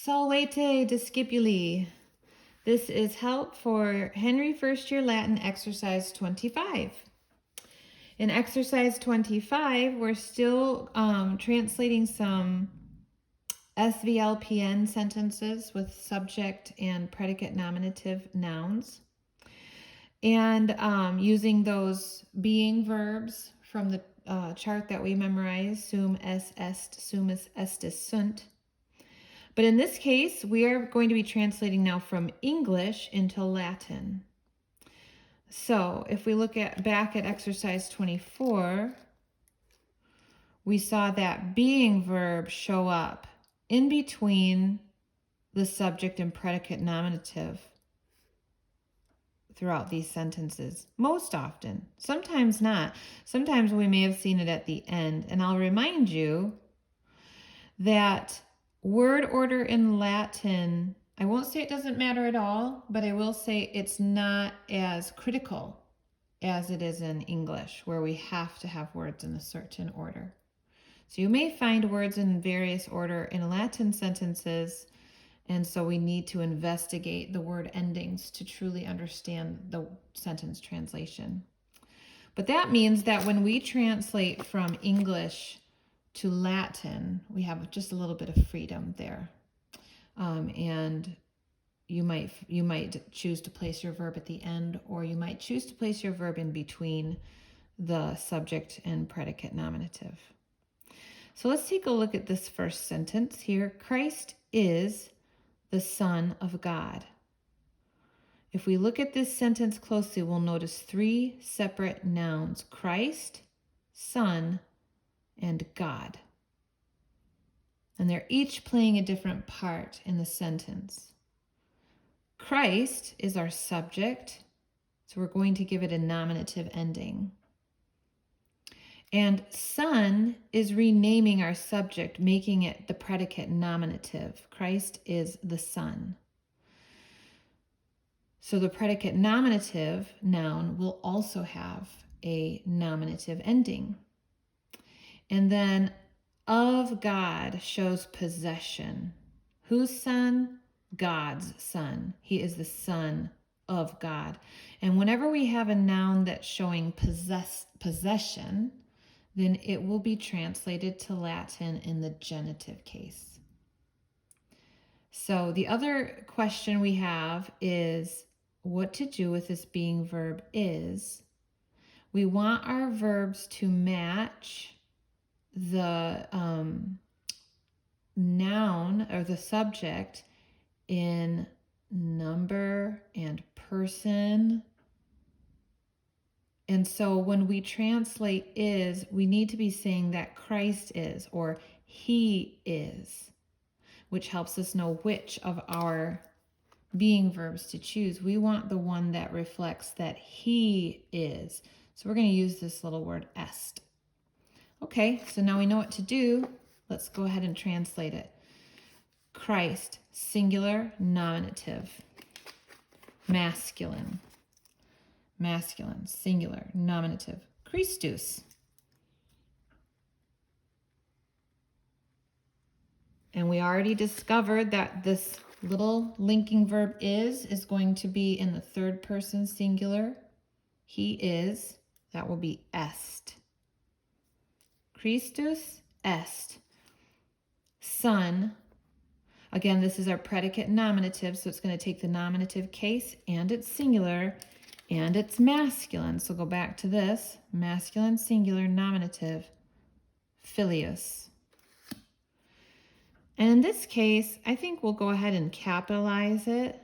Salvete discipuli. This is help for Henry First Year Latin Exercise 25. In Exercise 25, we're still translating some SVLPN sentences with subject and predicate nominative nouns. And using those being verbs from the chart that we memorized, sum es est, sumus estis sunt. But in this case, we are going to be translating now from English into Latin. So if we look back at exercise 24, we saw that being verb show up in between the subject and predicate nominative throughout these sentences, most often. Sometimes not. Sometimes we may have seen it at the end. And I'll remind you that word order in Latin, I won't say it doesn't matter at all, but I will say it's not as critical as it is in English, where we have to have words in a certain order. So you may find words in various order in Latin sentences, and so we need to investigate the word endings to truly understand the sentence translation. But that means that when we translate from English to Latin, we have just a little bit of freedom there. And you might choose to place your verb at the end, or you might choose to place your verb in between the subject and predicate nominative. So let's take a look at this first sentence here. Christ is the Son of God. If we look at this sentence closely, we'll notice three separate nouns: Christ, Son, and God. And they're each playing a different part in the sentence. Christ is our subject, so we're going to give it a nominative ending. And Son is renaming our subject, making it the predicate nominative. Christ is the Son. So the predicate nominative noun will also have a nominative ending. And then of God shows possession. Whose son? God's son. He is the Son of God. And whenever we have a noun that's showing possession, then it will be translated to Latin in the genitive case. So the other question we have is what to do with this being verb is. We want our verbs to match the noun or the subject in number and person. And so when we translate is, we need to be saying that Christ is or he is, which helps us know which of our being verbs to choose. We want the one that reflects that he is. So we're going to use this little word est. Okay, so now we know what to do. Let's go ahead and translate it. Christ, singular, nominative, masculine. Masculine, singular, nominative. Christus. And we already discovered that this little linking verb is going to be in the third person singular. He is. That will be est. Christus est. Son. Again, this is our predicate nominative, so it's going to take the nominative case, and it's singular, and it's masculine. So go back to this. Masculine, singular, nominative. Filius. And in this case, I think we'll go ahead and capitalize it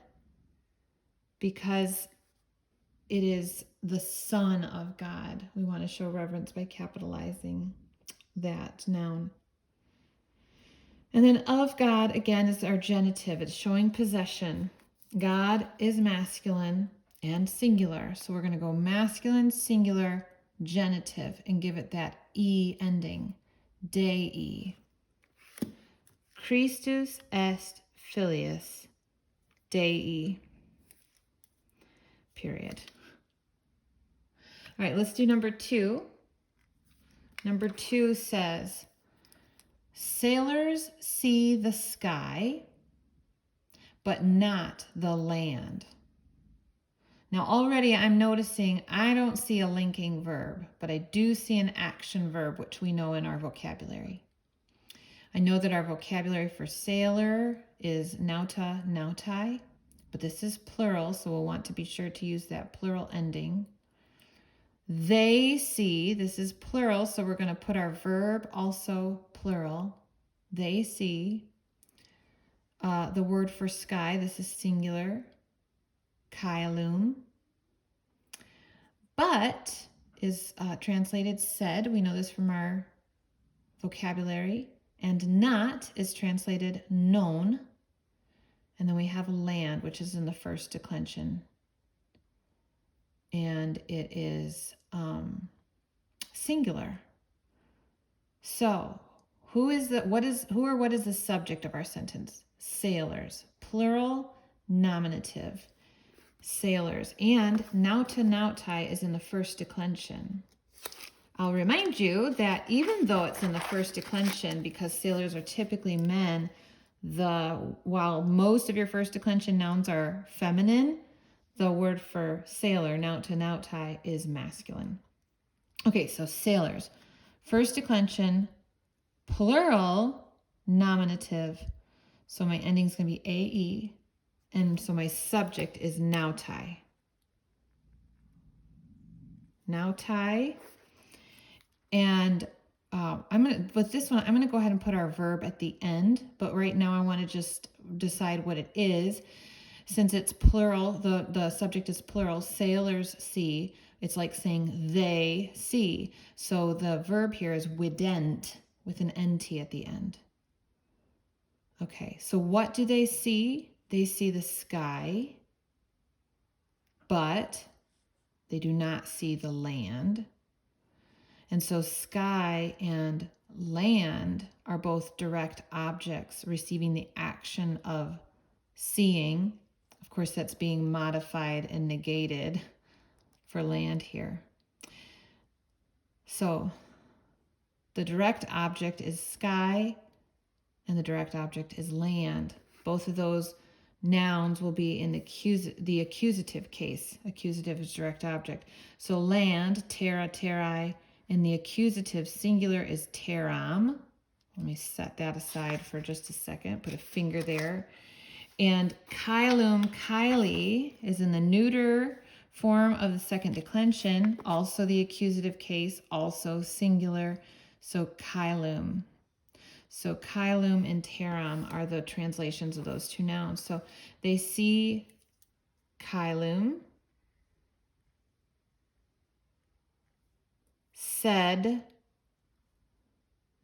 because it is the Son of God. We want to show reverence by capitalizing that noun. And then of God, again, is our genitive. It's showing possession. God is masculine and singular. So we're going to go masculine, singular, genitive, and give it that E ending. Dei. Christus est filius Dei. Period. All right, let's do number 2. Number 2 says, sailors see the sky but not the land. Now already I'm noticing I don't see a linking verb, but I do see an action verb, which we know in our vocabulary. I know that our vocabulary for sailor is nauta, nautai, but this is plural, so we'll want to be sure to use that plural ending. They see, this is plural, so we're going to put our verb also plural. They see. The word for sky, this is singular, kailum. But is translated said. We know this from our vocabulary. And not is translated known. And then we have land, which is in the first declension. And it is singular. So who is the subject of our sentence? Sailors, plural, nominative, sailors. And nauta nautai is in the first declension. I'll remind you that even though it's in the first declension, because sailors are typically men, while most of your first declension nouns are feminine, the word for sailor, nauta nautai, is masculine. Okay, so sailors, first declension, plural, nominative. So my ending is going to be AE. And so my subject is nautai. Nautai. And with this one, I'm going to go ahead and put our verb at the end. But right now I want to just decide what it is. Since it's plural, the subject is plural, sailors see. It's like saying they see. So the verb here is wident with an NT at the end. Okay, so what do they see? They see the sky, but they do not see the land. And so sky and land are both direct objects receiving the action of seeing. Of course, that's being modified and negated for land here. So the direct object is sky and the direct object is land. Both of those nouns will be in the accusative case. Accusative is direct object. So land, terra, terrae, and the accusative singular is terram. Let me set that aside for just a second. Put a finger there. And kailum, kaili is in the neuter form of the second declension, also the accusative case, also singular. So kailum. So kailum and terram are the translations of those two nouns. So they see kailum, said,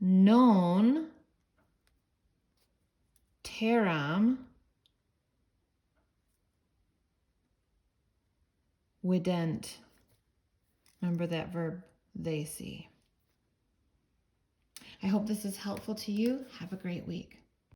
known, terram, wident. Remember that verb, they see. I hope this is helpful to you. Have a great week.